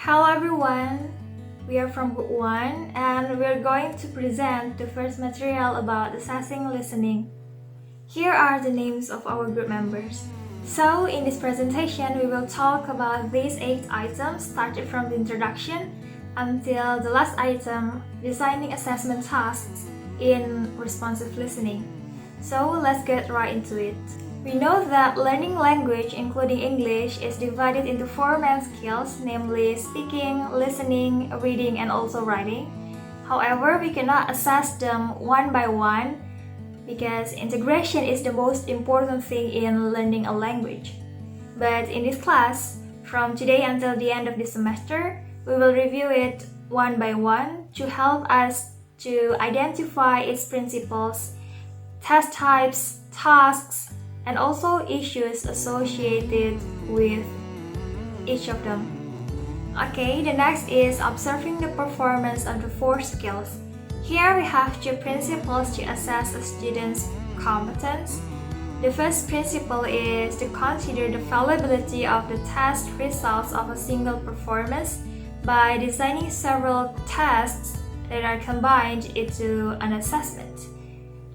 Hello everyone, we are from Group 1 and we are going to present the first material about assessing listening. Here are the names of our group members. So in this presentation we will talk about these 8 items started from the introduction until the last item, designing assessment tasks in responsive listening. So let's get right into it. We know that learning language, including English, is divided into 4 main skills, namely speaking, listening, reading, and also writing. However, we cannot assess them one by one because integration is the most important thing in learning a language. But in this class, from today until the end of the semester, we will review it one by one to help us to identify its principles, test types, tasks, and also issues associated with each of them. Okay, the next is observing the performance of the 4 skills. Here we have 2 principles to assess a student's competence. The first principle is to consider the fallibility of the test results of a single performance by designing several tests that are combined into an assessment.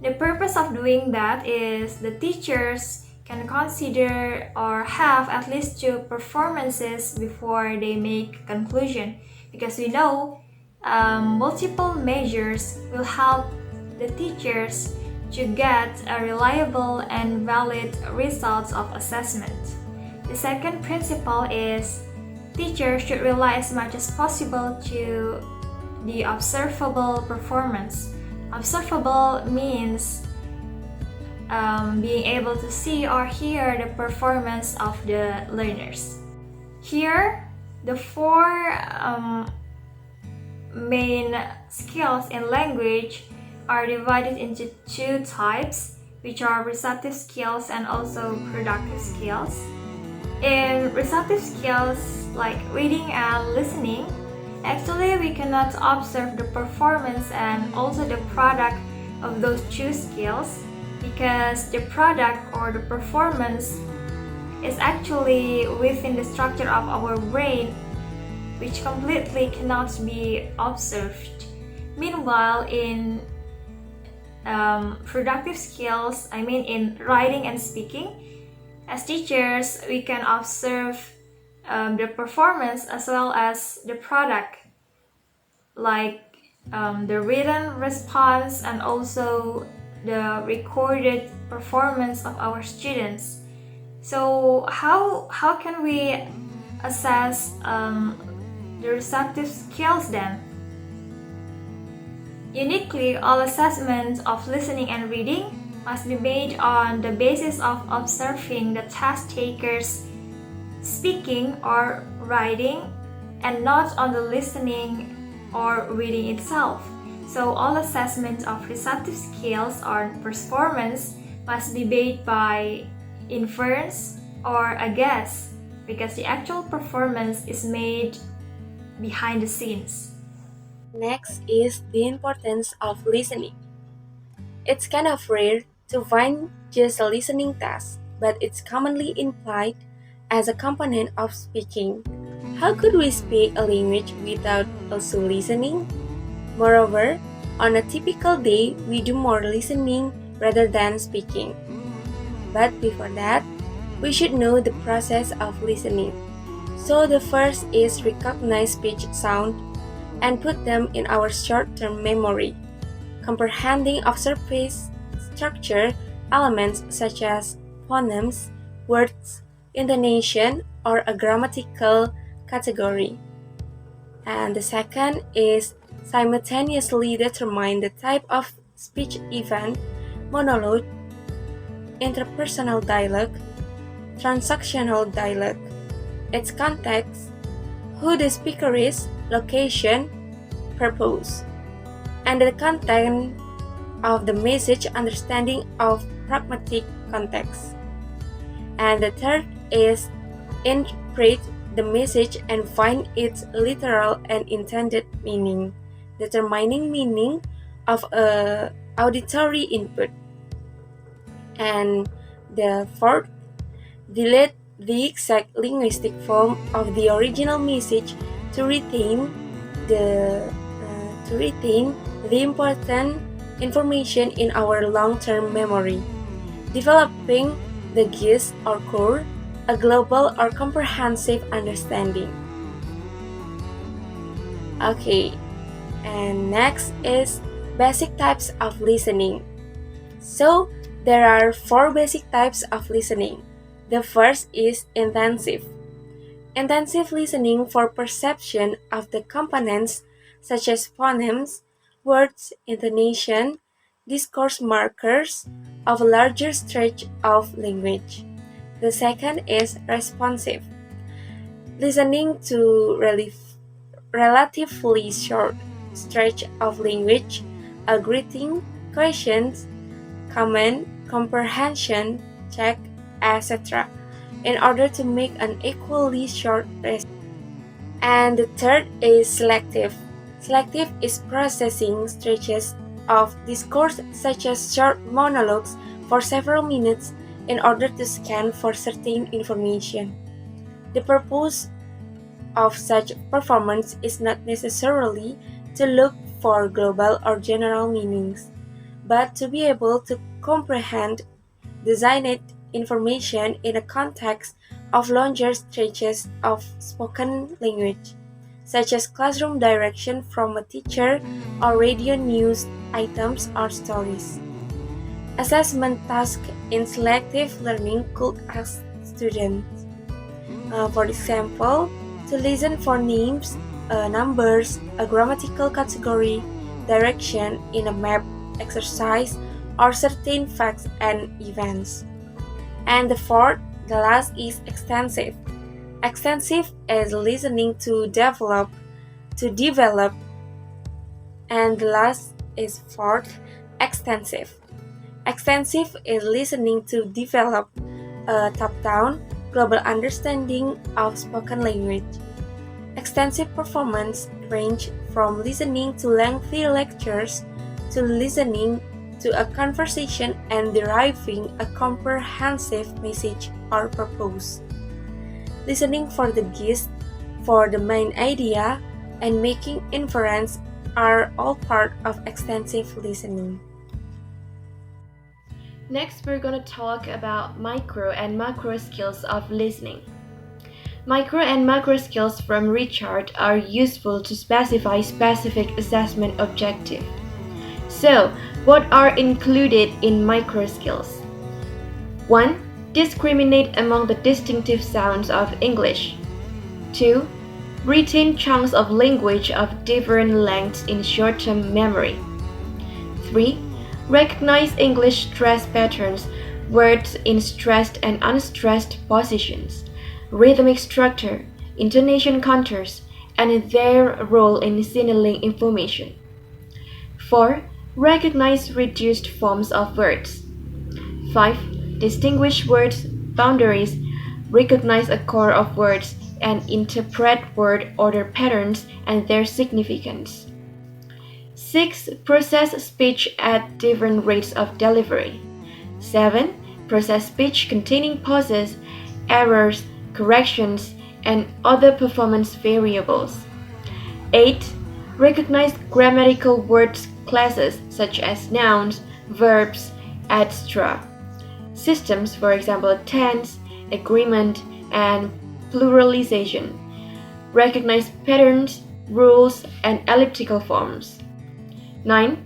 The purpose of doing that is the teachers can consider or have at least 2 performances before they make a conclusion, because we know multiple measures will help the teachers to get a reliable and valid results of assessment. The second principle is teachers should rely as much as possible to the observable performance. Observable means being able to see or hear the performance of the learners. Here, the 4 main skills in language are divided into 2 types, which are receptive skills and also productive skills. In receptive skills like reading and listening, actually, we cannot observe the performance and also the product of those 2 skills because the product or the performance is actually within the structure of our brain, which completely cannot be observed. Meanwhile, in productive skills, in writing and speaking, as teachers, we can observe the performance as well as the product, like the written response and also the recorded performance of our students. So how can we assess the receptive skills then? Uniquely, all assessments of listening and reading must be made on the basis of observing the test takers speaking or writing and not on the listening or reading itself. So all assessments of receptive skills or performance must be made by inference or a guess because the actual performance is made behind the scenes. Next is the importance of listening. It's kind of rare to find just a listening task, but it's commonly implied as a component of speaking. How could we speak a language without also listening? Moreover, on a typical day, we do more listening rather than speaking. But before that, we should know the process of listening. So the first is recognize speech sound and put them in our short-term memory, comprehending of surface structure elements such as phonemes, words, intonation, or a grammatical category. And the second is simultaneously determine the type of speech event, monologue, interpersonal dialogue, transactional dialogue, its context, who the speaker is, location, purpose, and the content of the message, understanding of pragmatic context. And the third is interpret the message and find its literal and intended meaning, determining meaning of a auditory input. And the fourth, delete the exact linguistic form of the original message to retain the important information in our long-term memory. Developing the GIS or core, a global or comprehensive understanding. Okay, and next is basic types of listening. So, there are 4 basic types of listening. The first is intensive. Intensive listening for perception of the components such as phonemes, words, intonation, discourse markers of a larger stretch of language. The second is responsive. Listening to relatively short stretch of language, a greeting, questions, comment, comprehension, check, etc., in order to make an equally short response. And the third is selective. Selective is processing stretches of discourse such as short monologues for several minutes in order to scan for certain information. The purpose of such performance is not necessarily to look for global or general meanings, but to be able to comprehend designated information in a context of longer stretches of spoken language, such as classroom direction from a teacher or radio news items or stories. Assessment tasks in selective learning could ask students, for example, to listen for names, numbers, a grammatical category, direction in a map exercise, or certain facts and events. And the last is extensive. Extensive is listening to develop, and the last is fourth, extensive. Extensive is listening to develop a top-down, global understanding of spoken language. Extensive performance range from listening to lengthy lectures to listening to a conversation and deriving a comprehensive message or purpose. Listening for the gist, for the main idea, and making inference are all part of extensive listening. Next, we're going to talk about micro and macro skills of listening. Micro and macro skills from Richard are useful to specify specific assessment objective. So, what are included in micro skills? 1. Discriminate among the distinctive sounds of English. 2. Retain chunks of language of different lengths in short-term memory. 3. Recognize English stress patterns, words in stressed and unstressed positions, rhythmic structure, intonation contours, and their role in signaling information. 4. Recognize reduced forms of words. 5. Distinguish words boundaries, recognize a core of words, and interpret word order patterns and their significance. 6. Process speech at different rates of delivery. 7. Process speech containing pauses, errors, corrections, and other performance variables. 8. Recognize grammatical word classes such as nouns, verbs, etc. Systems, for example, tense, agreement, and pluralization. Recognize patterns, rules, and elliptical forms. 9.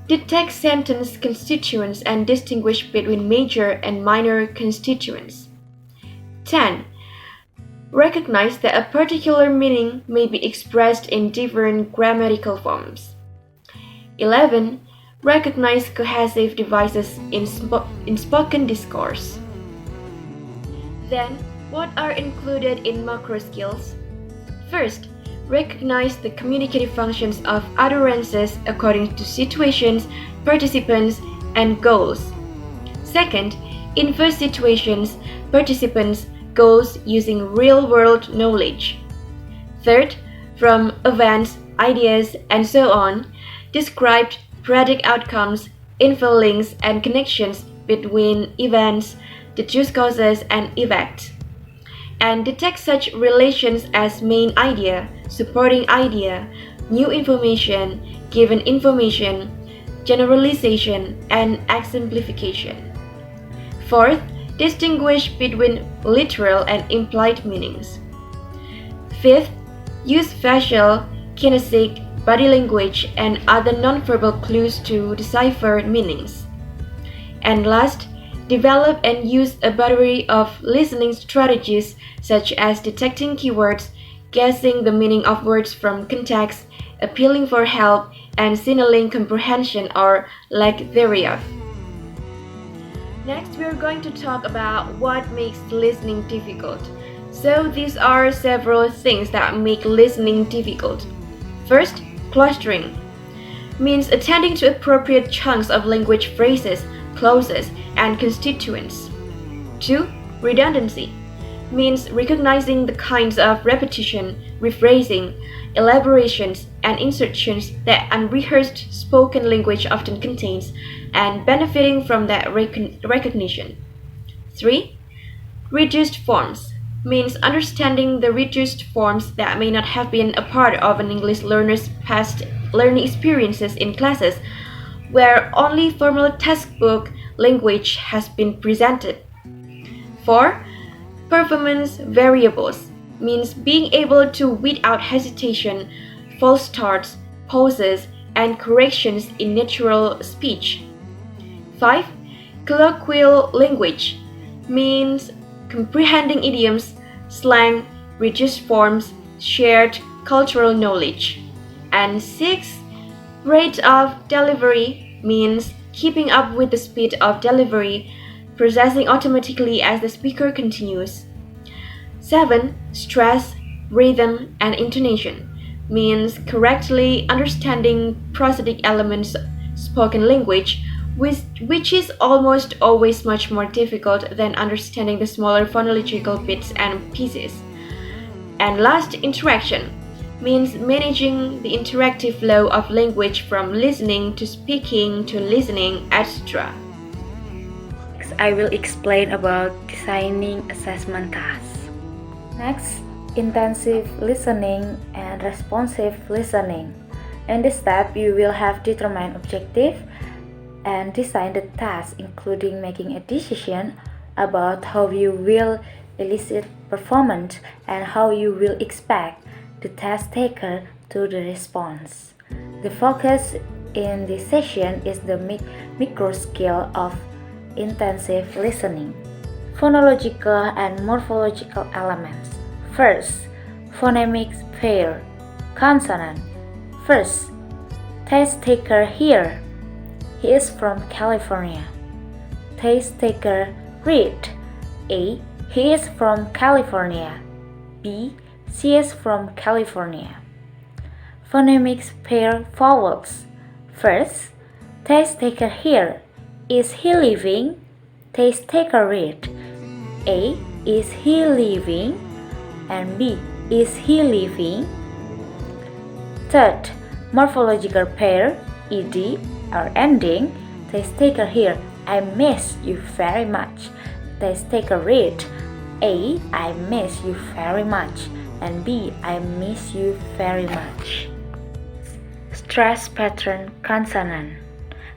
Detect sentence constituents and distinguish between major and minor constituents. 10. Recognize that a particular meaning may be expressed in different grammatical forms. 11. Recognize cohesive devices in spoken discourse. Then, what are included in macro skills? First, recognize the communicative functions of utterances according to situations, participants, and goals. Second, infer situations, participants, goals using real-world knowledge. Third, from events, ideas, and so on, describe predict outcomes, infer links and connections between events, deduce causes and effects. and detect such relations as main idea, supporting idea, new information, given information, generalization, and exemplification. Fourth, distinguish between literal and implied meanings. Fifth, use facial, kinesthetic, body language, and other nonverbal clues to decipher meanings. And last, develop and use a battery of listening strategies such as detecting keywords, guessing the meaning of words from context, appealing for help, and signaling comprehension or lack thereof. Next, we're going to talk about what makes listening difficult. So these are several things that make listening difficult. First, clustering means attending to appropriate chunks of language phrases, clauses, and constituents. 2. Redundancy means recognizing the kinds of repetition, rephrasing, elaborations, and insertions that unrehearsed spoken language often contains, and benefiting from that recognition. 3. Reduced forms means understanding the reduced forms that may not have been a part of an English learner's past learning experiences in classes where only formal textbook language has been presented. 4. Performance variables means being able to weed out hesitation, false starts, pauses, and corrections in natural speech. 5. Colloquial language means comprehending idioms, slang, reduced forms, shared cultural knowledge. And 6. Rate of delivery means keeping up with the speed of delivery, processing automatically as the speaker continues. 7. Stress, rhythm, and intonation means correctly understanding prosodic elements spoken language, which is almost always much more difficult than understanding the smaller phonological bits and pieces. And last, interaction means managing the interactive flow of language from listening to speaking to listening, etc. Next, I will explain about designing assessment tasks. Next, intensive listening and responsive listening. In this step, you will have determined objective and design the task, including making a decision about how you will elicit performance and how you will expect the task taker to the response. The focus in this session is the micro skill of intensive listening. Phonological and morphological elements. First, phonemics pair. Consonant. First, task taker here. He is from California. Taste taker read. A. He is from California. B. She is from California. Phonemics pair vowels. First, taste taker here. Is he leaving? Taste taker read. A. Is he leaving? And B. Is he leaving? Third, morphological pair ed or ending. Taste taker here. I miss you very much. Taste taker read. A. I miss you very much. And B. I miss you very much. Stress pattern consonant.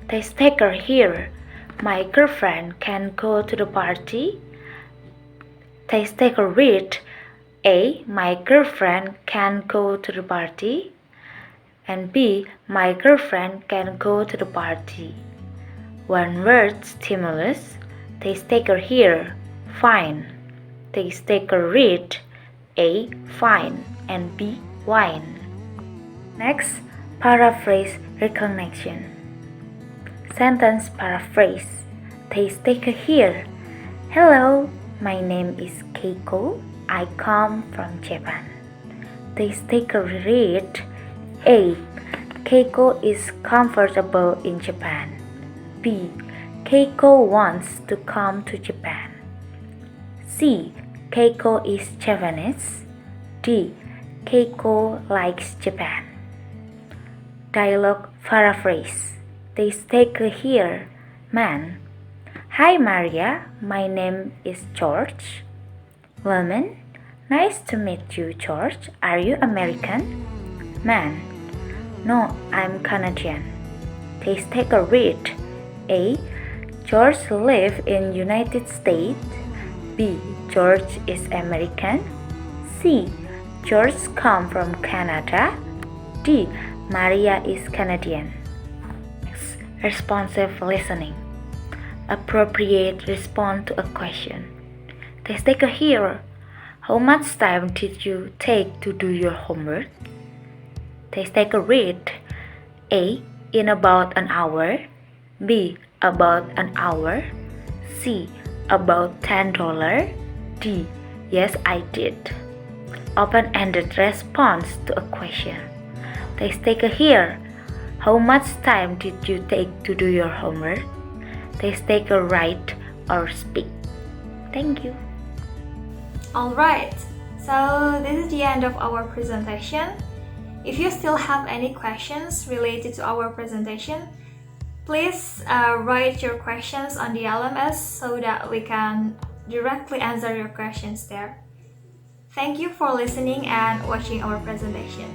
Taste taker here. My girlfriend can go to the party. Taste taker read. A. My girlfriend can go to the party. And B. My girlfriend can go to the party. One word stimulus. Taste taker here. Fine. Taste taker read. A. Fine and B. Wine. Next, paraphrase recognition. Sentence paraphrase. Taste taker here. Hello, my name is Keiko. I come from Japan. Taste taker read. A. Keiko is comfortable in Japan. B. Keiko wants to come to Japan. C. Keiko is Japanese. D. Keiko likes Japan. Dialogue paraphrase. Taste taker here. Man. Hi Maria, my name is George. Woman. Nice to meet you, George. Are you American? Man. No, I'm Canadian. Please take a read. A. George lives in United States. B. George is American. C. George come from Canada. D. Maria is Canadian. Responsive listening. Appropriate response to a question. Let's take a here. How much time did you take to do your homework? Let's take a read. A. In about an hour. B. About an hour. C. About $10. D. Yes, I did. Open-ended response to a question. Let's take a here. How much time did you take to do your homework? Let's take a write or speak. Thank you. Alright, so this is the end of our presentation. If you still have any questions related to our presentation, please write your questions on the LMS so that we can directly answer your questions there. Thank you for listening and watching our presentation.